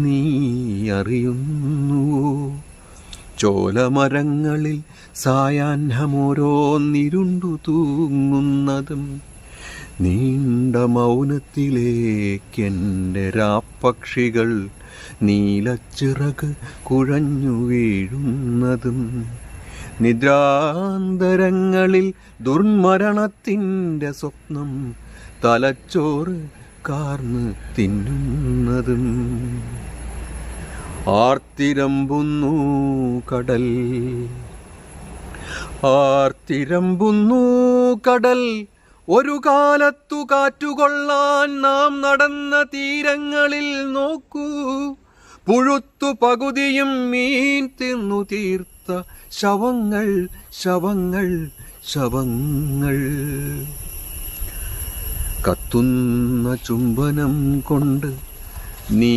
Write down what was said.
നീ അറിയുന്നുവോ? ചോലമരങ്ങളിൽ സായാഹ്നമോരോന്നിരുണ്ടു തൂങ്ങുന്നതും നീണ്ട മൗനത്തിലേക്കെൻ്റെ രാപ്പക്ഷികൾ നീലച്ചിറക് കുഴഞ്ഞു വീഴുന്നതും നിദ്രാന്തരങ്ങളിൽ ദുർമരണത്തിൻ്റെ സ്വപ്നം തലച്ചോറ് കാർന്ന് തിന്നുന്നതും ആർത്തിരമ്പുന്നു കടൽ, ആർത്തിരമ്പുന്നു കടൽ. ഒരു കാലത്തു കാറ്റുകൊള്ളാൻ നാം നടന്ന തീരങ്ങളിൽ നോക്കൂ, പുഴുത്തു പകുതിയും മീൻ തിന്നു തീർത്ത ശവങ്ങൾ ശവങ്ങൾ ശവങ്ങൾ. കത്തുന്ന ചുംബനം കൊണ്ട് നീ